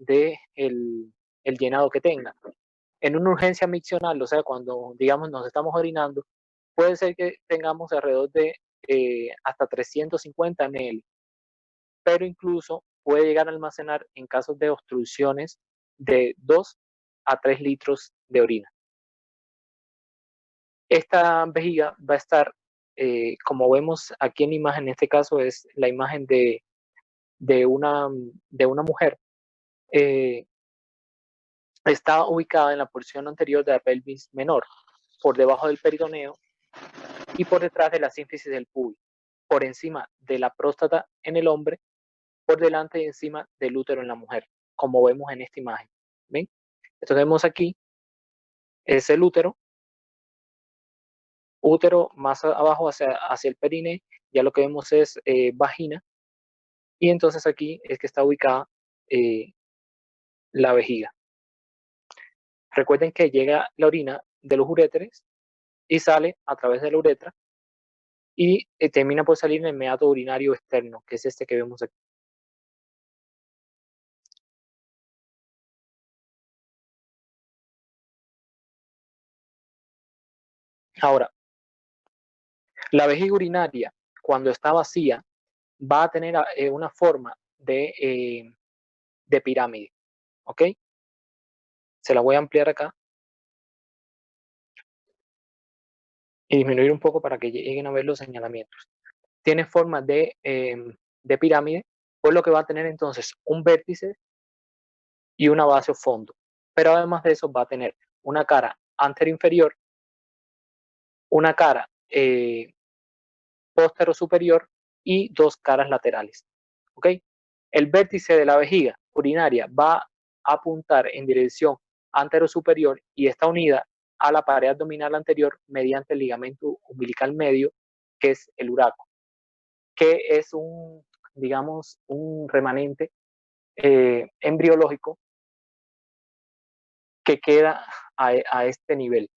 de el llenado que tenga. En una urgencia miccional, o sea, cuando, digamos, nos estamos orinando, puede ser que tengamos alrededor de hasta 350 ml, pero incluso puede llegar a almacenar en casos de obstrucciones de 2 a 3 litros de orina. Esta vejiga va a estar, como vemos aquí en la imagen, en este caso es la imagen de, una, de una mujer, eh, está ubicada en la porción anterior de la pelvis menor, por debajo del peritoneo y por detrás de la sínfisis del pubis, por encima de la próstata en el hombre, por delante y encima del útero en la mujer, como vemos en esta imagen. ¿Ven? Esto que vemos aquí es el útero más abajo hacia el perine, ya lo que vemos es vagina, y entonces aquí es que está ubicada eh, la vejiga. Recuerden que llega la orina de los uréteres y sale a través de la uretra y termina por salir en el meato urinario externo, que es este que vemos aquí. Ahora, la vejiga urinaria, cuando está vacía, va a tener una forma de pirámide, ¿ok? Se la voy a ampliar acá y disminuir un poco para que lleguen a ver los señalamientos. Tiene forma de pirámide, por lo que va a tener entonces un vértice y una base o fondo. Pero además de eso va a tener una cara anterior-inferior, una cara póstero-superior y dos caras laterales. ¿Ok? El vértice de la vejiga urinaria va a apuntar en dirección antero-superior y está unida a la pared abdominal anterior mediante el ligamento umbilical medio, que es el uraco, que es un, digamos, un remanente embriológico que queda a este nivel.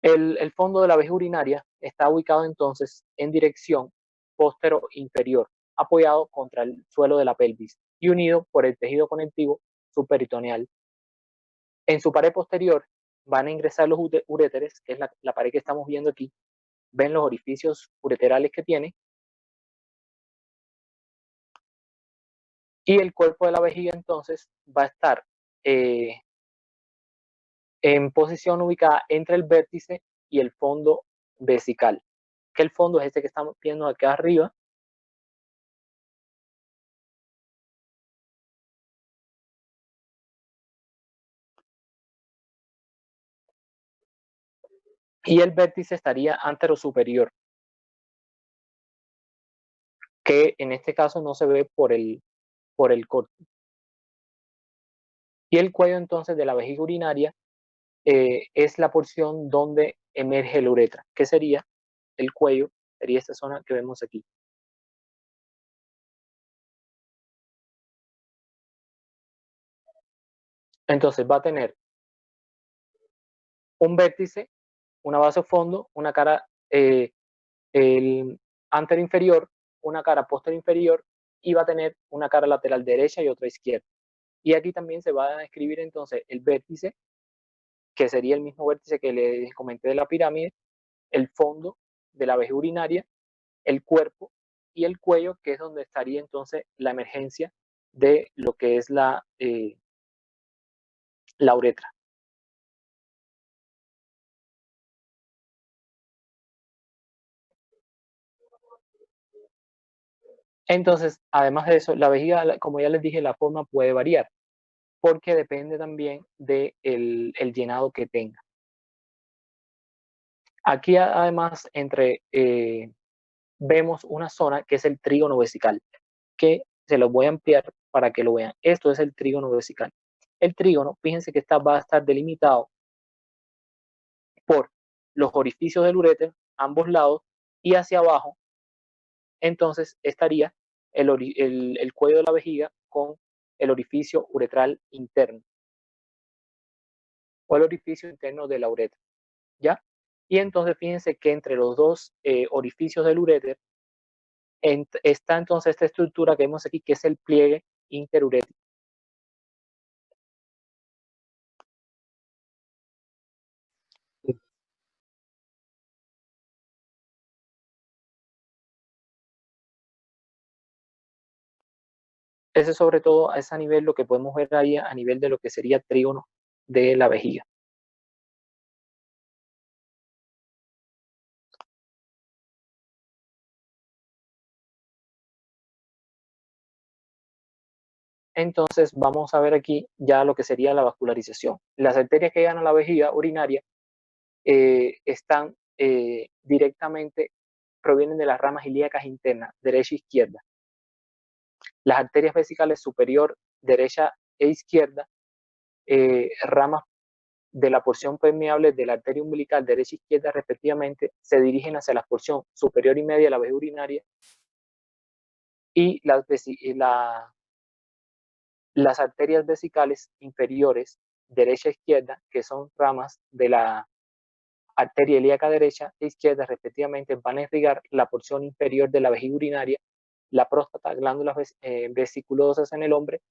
El fondo de la vejiga urinaria está ubicado entonces en dirección póstero-inferior, apoyado contra el suelo de la pelvis y unido por el tejido conectivo subperitoneal. En su pared posterior van a ingresar los uréteres, que es la pared que estamos viendo aquí. Ven los orificios ureterales que tiene. Y el cuerpo de la vejiga entonces va a estar eh, en posición ubicada entre el vértice y el fondo vesical, que el fondo es este que estamos viendo acá arriba. Y el vértice estaría antero-superior, que en este caso no se ve por el corte. Y el cuello entonces de la vejiga urinaria es la porción donde emerge la uretra, que sería el cuello, sería esta zona que vemos aquí. Entonces va a tener un vértice, una base fondo, una cara el antero inferior, una cara posterior inferior y va a tener una cara lateral derecha y otra izquierda. Y aquí también se va a describir entonces el vértice, que sería el mismo vértice que les comenté de la pirámide, el fondo de la vejiga urinaria, el cuerpo y el cuello, que es donde estaría entonces la emergencia de lo que es la uretra. Entonces, además de eso, la vejiga, como ya les dije, la forma puede variar, porque depende también del de el llenado que tenga. Aquí además vemos una zona que es el trígono vesical, que se los voy a ampliar para que lo vean. Esto es el trígono vesical. El trígono, fíjense que va a estar delimitado por los orificios del uréter, ambos lados, y hacia abajo, entonces estaría el cuello de la vejiga con el orificio uretral interno o el orificio interno de la uretra, ¿ya? Y entonces fíjense que entre los dos orificios del uréter está entonces esta estructura que vemos aquí, que es el pliegue interurétrico. Ese sobre todo es a nivel lo que podemos ver ahí a nivel de lo que sería trígono de la vejiga. Entonces vamos a ver aquí ya lo que sería la vascularización. Las arterias que llegan a la vejiga urinaria están directamente, provienen de las ramas ilíacas internas, derecha e izquierda. Las arterias vesicales superior, derecha e izquierda, ramas de la porción permeable de la arteria umbilical derecha e izquierda respectivamente, se dirigen hacia la porción superior y media de la vejiga urinaria y las arterias vesicales inferiores derecha e izquierda, que son ramas de la arteria ilíaca derecha e izquierda respectivamente, van a irrigar la porción inferior de la vejiga urinaria, la próstata, glándulas vesiculosas en el hombre,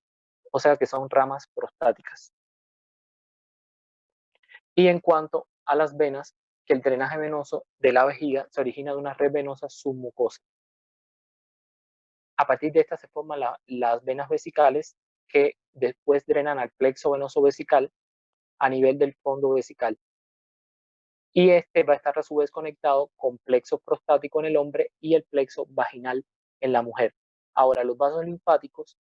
o sea que son ramas prostáticas. Y en cuanto a las venas, que el drenaje venoso de la vejiga se origina de una red venosa submucosa. A partir de esta se forman las venas vesicales que después drenan al plexo venoso vesical a nivel del fondo vesical. Y este va a estar a su vez conectado con plexo prostático en el hombre y el plexo vaginal en la mujer. Ahora, los vasos linfáticos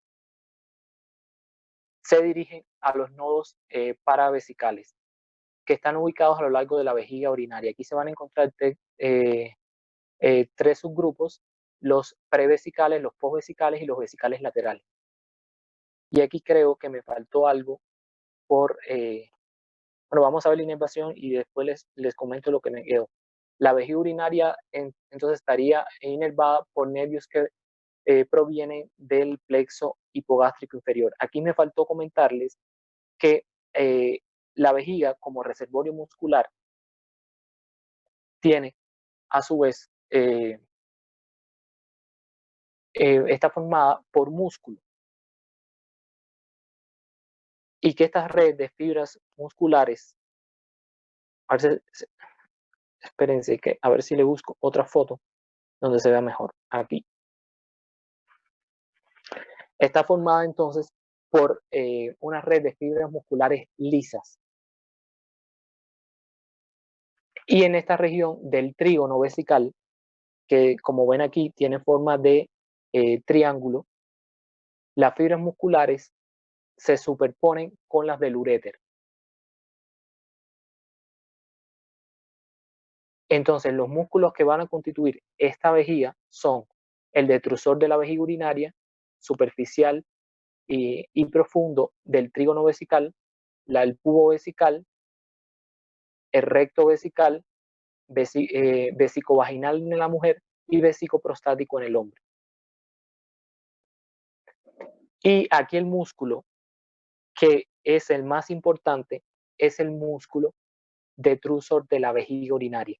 se dirigen a los nodos paravesicales, que están ubicados a lo largo de la vejiga urinaria. Aquí se van a encontrar tres subgrupos: los prevesicales, los posvesicales y los vesicales laterales. Y aquí creo que me faltó algo por, bueno, vamos a ver la inervación y después les comento lo que me quedó. La vejiga urinaria entonces estaría inervada por nervios que provienen del plexo hipogástrico inferior. Aquí me faltó comentarles que la vejiga como reservorio muscular tiene a su vez, está formada por músculo y que estas redes de fibras musculares, a ver espérense que a ver si le busco otra foto donde se vea mejor. Aquí. Está formada entonces por una red de fibras musculares lisas. Y en esta región del trígono vesical, que como ven aquí tiene forma de triángulo, las fibras musculares se superponen con las del uréter. Entonces, los músculos que van a constituir esta vejiga son el detrusor de la vejiga urinaria, superficial y profundo del trígono vesical, el pubo vesical, el recto vesical, vesicovaginal en la mujer y vesicoprostático en el hombre. Y aquí el músculo que es el más importante es el músculo detrusor de la vejiga urinaria,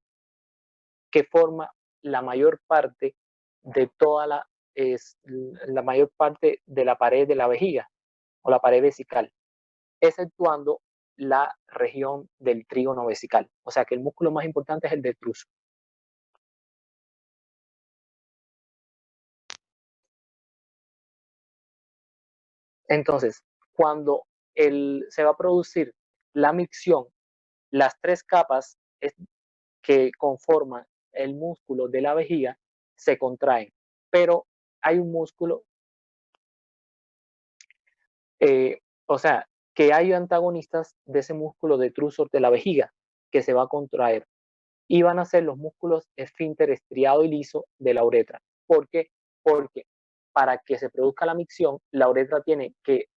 que forma la mayor parte de la mayor parte de la pared de la vejiga o la pared vesical, exceptuando la región del trígono vesical. O sea que el músculo más importante es el detrusor. Entonces, cuando se va a producir la micción, las tres capas que conforman el músculo de la vejiga se contraen, pero hay un músculo, o sea, que hay antagonistas de ese músculo detrusor de la vejiga que se va a contraer y van a ser los músculos esfínter estriado y liso de la uretra. ¿Por qué? Porque para que se produzca la micción, la uretra tiene que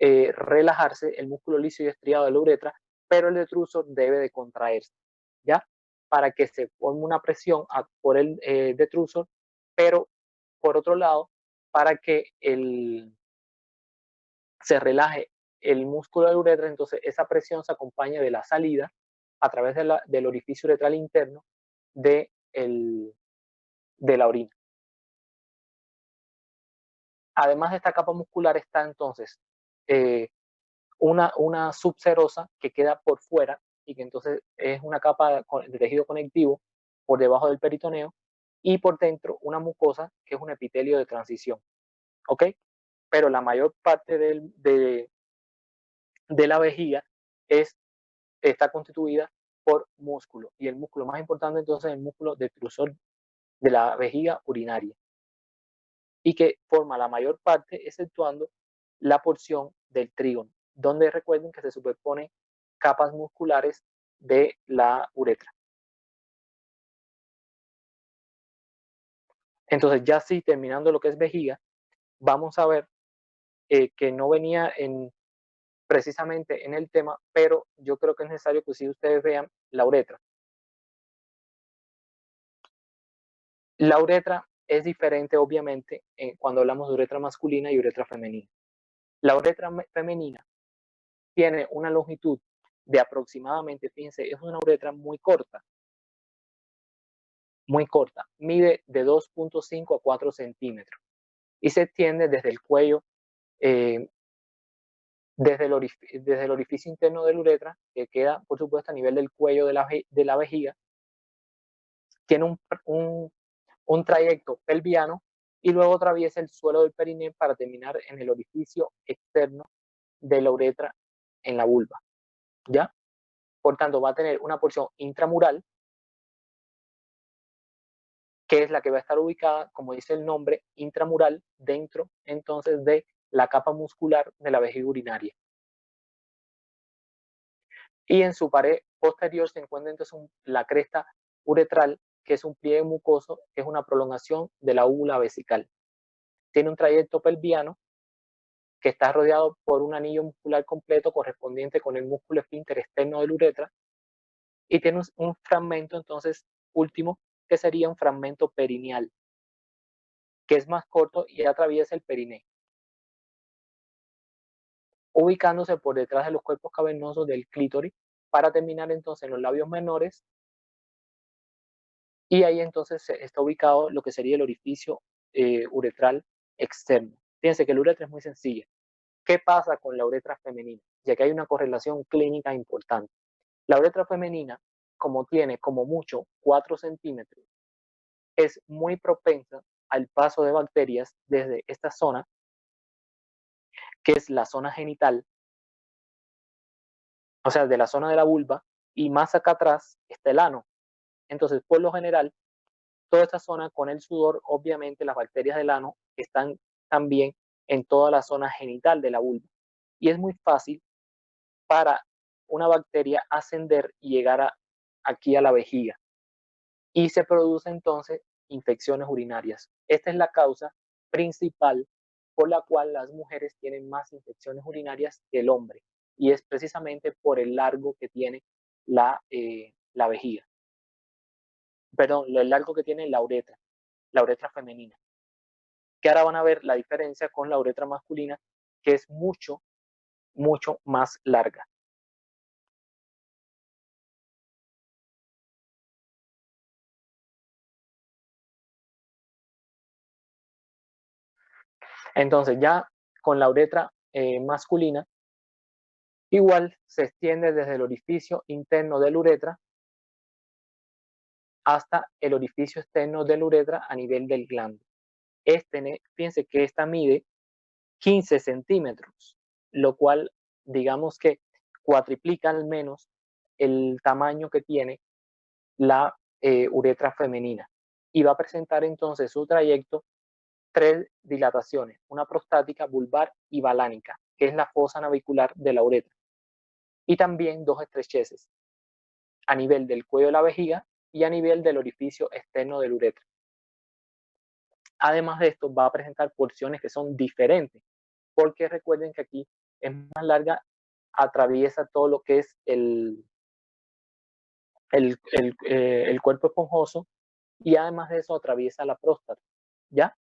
relajarse, el músculo liso y estriado de la uretra, pero el detrusor debe de contraerse, ¿ya? Para que se forme una presión por el detrusor, pero por otro lado, para que se relaje el músculo de la uretra, entonces esa presión se acompaña de la salida a través del orificio uretral interno de, de la orina. Además de esta capa muscular está entonces eh, una subserosa que queda por fuera y que entonces es una capa de tejido conectivo por debajo del peritoneo y por dentro una mucosa que es un epitelio de transición. ¿Ok? pero la mayor parte de la vejiga está constituida por músculo, y el músculo más importante entonces es el músculo detrusor de la vejiga urinaria, y que forma la mayor parte, exceptuando la porción del trígono, donde recuerden que se superponen capas musculares de la uretra. Entonces, ya sí, terminando lo que es vejiga, vamos a ver que no venía precisamente en el tema, pero yo creo que es necesario que si ustedes vean la uretra. La uretra es diferente, obviamente, cuando hablamos de uretra masculina y uretra femenina. La uretra femenina tiene una longitud de aproximadamente, fíjense, es una uretra muy corta, mide de 2.5 a 4 centímetros y se extiende desde el cuello, eh, desde el orificio interno de la uretra, que queda, por supuesto, a nivel del cuello de la vejiga, tiene un trayecto pelviano y luego atraviesa el suelo del periné para terminar en el orificio externo de la uretra en la vulva, ¿ya? Por tanto, va a tener una porción intramural, que es la que va a estar ubicada, como dice el nombre, intramural, dentro entonces de la capa muscular de la vejiga urinaria. Y en su pared posterior se encuentra entonces la cresta uretral, que es un pliegue mucoso, que es una prolongación de la úvula vesical. Tiene un trayecto pelviano que está rodeado por un anillo muscular completo correspondiente con el músculo esfínter externo de la uretra, y tiene un fragmento entonces último, que sería un fragmento perineal, que es más corto y atraviesa el periné, ubicándose por detrás de los cuerpos cavernosos del clítoris, para terminar entonces en los labios menores, y ahí entonces está ubicado lo que sería el orificio uretral externo. Fíjense que la uretra es muy sencilla. ¿Qué pasa con la uretra femenina? Ya que hay una correlación clínica importante. La uretra femenina, como tiene como mucho 4 centímetros, es muy propensa al paso de bacterias desde esta zona, que es la zona genital, o sea, de la zona de la vulva, y más acá atrás está el ano. Entonces, por lo general, toda esta zona con el sudor, obviamente las bacterias del ano están también en toda la zona genital de la vulva. Y es muy fácil para una bacteria ascender y llegar aquí a la vejiga. Y se produce entonces infecciones urinarias. Esta es la causa principal por la cual las mujeres tienen más infecciones urinarias que el hombre. Y es precisamente por el largo que tiene la vejiga. Perdón, el largo que tiene la uretra femenina. Que ahora van a ver la diferencia con la uretra masculina, que es mucho, mucho más larga. Entonces ya con la uretra masculina, igual se extiende desde el orificio interno de la uretra hasta el orificio externo de la uretra a nivel del glande. Fíjense que esta mide 15 centímetros, lo cual digamos que cuatriplica al menos el tamaño que tiene la uretra femenina, y va a presentar entonces su trayecto 3 dilataciones, una prostática, vulvar y balánica, que es la fosa navicular de la uretra, y también 2 estrecheces a nivel del cuello de la vejiga y a nivel del orificio externo de la uretra. Además de esto, va a presentar porciones que son diferentes, porque recuerden que aquí es más larga, atraviesa todo lo que es el cuerpo esponjoso, y además de eso atraviesa la próstata, ¿ya?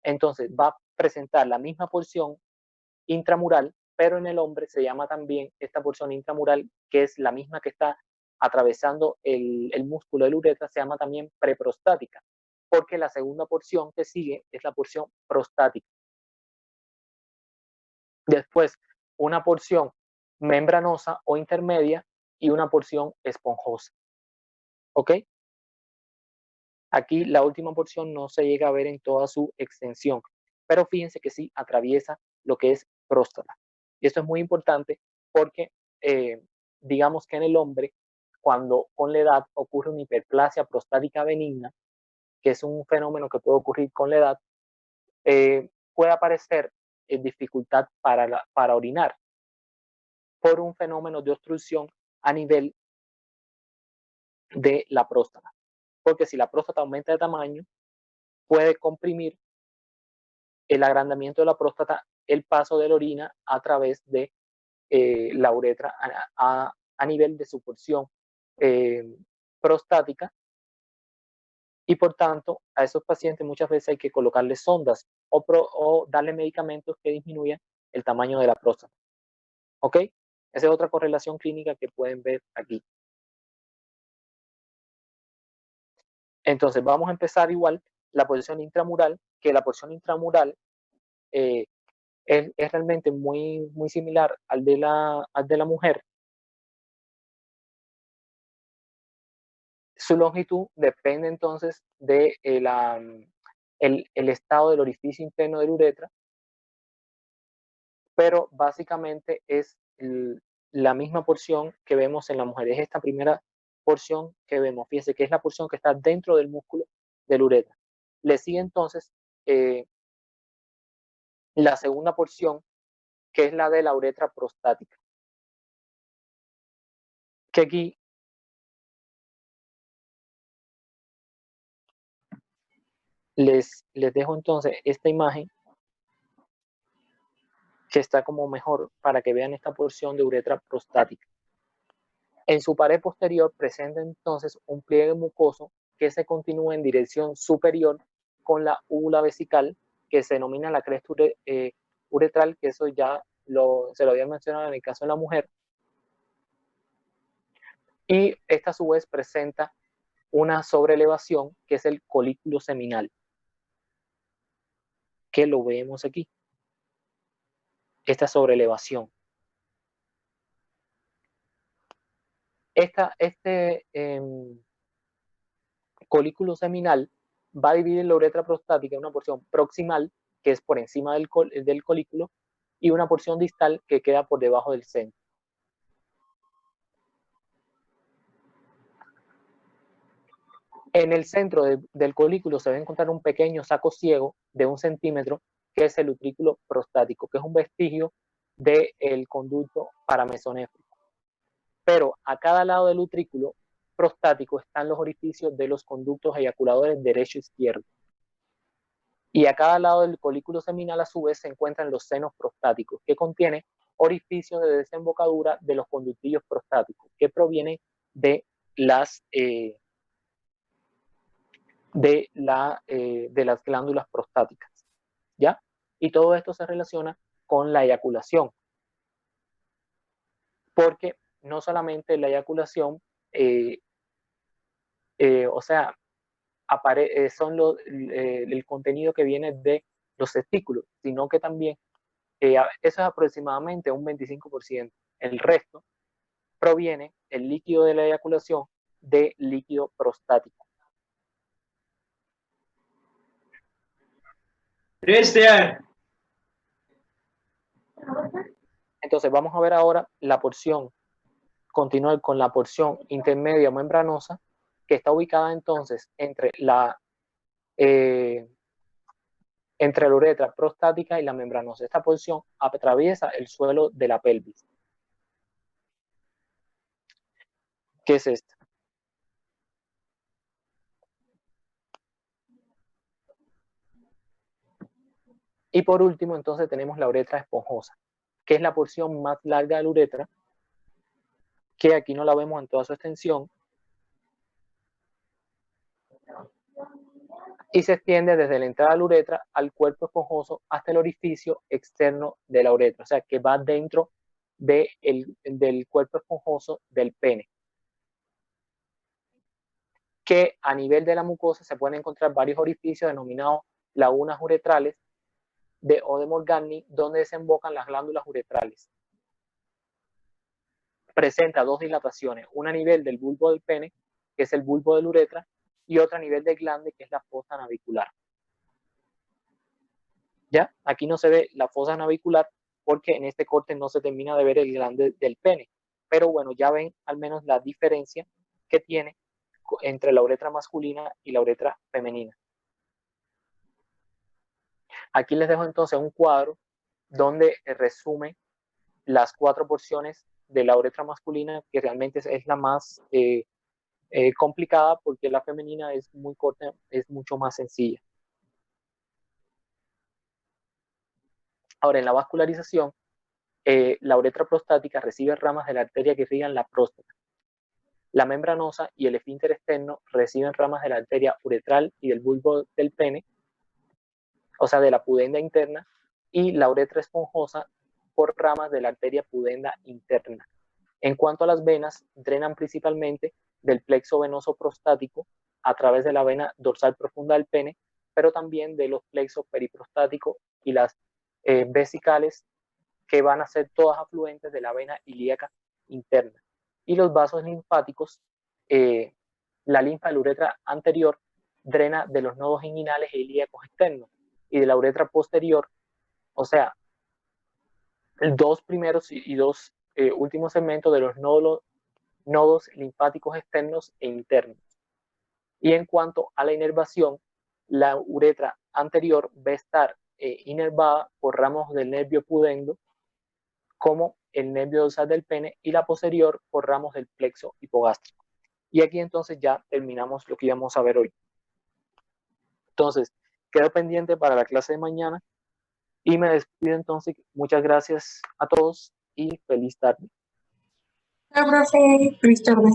Entonces va a presentar la misma porción intramural, pero en el hombre se llama también esta porción intramural, que es la misma que está atravesando el músculo de la uretra, se llama también preprostática, porque la segunda porción que sigue es la porción prostática. Después, una porción membranosa o intermedia y una porción esponjosa. ¿Ok? Aquí la última porción no se llega a ver en toda su extensión. pero fíjense que sí atraviesa lo que es próstata. Y esto es muy importante porque digamos que en el hombre, cuando con la edad ocurre una hiperplasia prostática benigna, que es un fenómeno que puede ocurrir con la edad, puede aparecer dificultad para orinar por un fenómeno de obstrucción a nivel de la próstata. Porque si la próstata aumenta de tamaño, puede comprimir el agrandamiento de la próstata, el paso de la orina a través de la uretra a nivel de su porción prostática, y por tanto a esos pacientes muchas veces hay que colocarles sondas o darle medicamentos que disminuyan el tamaño de la próstata. ¿Ok? Esa es otra correlación clínica que pueden ver aquí. Entonces vamos a empezar igual la posición intramural, que la posición intramural eh, es realmente muy similar al de la mujer. Su longitud depende entonces de el estado del orificio interno de la uretra, pero básicamente es la misma porción que vemos en la mujer. Es esta primera porción que vemos. Fíjense que es la porción que está dentro del músculo de la uretra. Le sigue entonces la segunda porción, que es la de la uretra prostática. Que aquí les dejo entonces esta imagen que está como mejor para que vean esta porción de uretra prostática. En su pared posterior presenta entonces un pliegue mucoso que se continúa en dirección superior con la úvula vesical, que se denomina la cresta uretral, que eso ya se lo había mencionado en el caso de la mujer. Y esta a su vez presenta una sobreelevación, que es el colículo seminal, que lo vemos aquí, esta sobreelevación. Este colículo seminal va a dividir la uretra prostática en una porción proximal, que es por encima del colículo, y una porción distal que queda por debajo del centro. En el centro del colículo se va a encontrar un pequeño saco ciego de 1 centímetro, que es el utrículo prostático, que es un vestigio del conducto paramesonéfrico. Pero a cada lado del utrículo prostático están los orificios de los conductos eyaculadores derecho e izquierdo. Y a cada lado del colículo seminal a su vez se encuentran los senos prostáticos, que contienen orificios de desembocadura de los conductillos prostáticos, que provienen de las glándulas prostáticas, ¿ya? Y todo esto se relaciona con la eyaculación, porque no solamente la eyaculación, o sea, son el contenido que viene de los testículos, sino que también eso es aproximadamente un 25%. El resto proviene, el líquido de la eyaculación, de líquido prostático. Cristian. Entonces vamos a ver ahora la porción, continuar con la porción intermedia membranosa, que está ubicada entonces entre la uretra prostática y la membranosa. Esta porción atraviesa el suelo de la pelvis. ¿Qué es esta? Y por último, entonces tenemos la uretra esponjosa, que es la porción más larga de la uretra, que aquí no la vemos en toda su extensión, y se extiende desde la entrada de la uretra al cuerpo esponjoso hasta el orificio externo de la uretra, o sea, que va dentro del cuerpo esponjoso del pene. Que a nivel de la mucosa se pueden encontrar varios orificios denominados lagunas uretrales o de Morgagni, donde desembocan las glándulas uretrales. Presenta dos dilataciones, una a nivel del bulbo del pene, que es el bulbo de la uretra, y otra a nivel del glande, que es la fosa navicular. ¿Ya? Aquí no se ve la fosa navicular porque en este corte no se termina de ver el glande del pene. Pero bueno, ya ven al menos la diferencia que tiene entre la uretra masculina y la uretra femenina. Aquí les dejo entonces un cuadro donde resume las 4 porciones de la uretra masculina, que realmente es la más complicada porque la femenina es muy corta, es mucho más sencilla. Ahora, en la vascularización, la uretra prostática recibe ramas de la arteria que irrigan la próstata. La membranosa y el esfínter externo reciben ramas de la arteria uretral y del bulbo del pene, o sea, de la pudenda interna, y la uretra esponjosa por ramas de la arteria pudenda interna. En cuanto a las venas, drenan principalmente del plexo venoso prostático a través de la vena dorsal profunda del pene, pero también de los plexos periprostáticos y las vesicales, que van a ser todas afluentes de la vena ilíaca interna. Y los vasos linfáticos, la linfa de la uretra anterior drena de los nodos inguinales e ilíacos externos, y de la uretra posterior, o sea, dos primeros y dos últimos segmentos de los nodos linfáticos externos e internos. Y en cuanto a la inervación, la uretra anterior va a estar inervada por ramos del nervio pudendo, como el nervio dorsal del pene, y la posterior por ramos del plexo hipogástrico. Y aquí entonces ya terminamos lo que íbamos a ver hoy. Entonces, quedo pendiente para la clase de mañana y me despido entonces. Muchas gracias a todos y feliz tarde. Hola, profe, feliz tarde.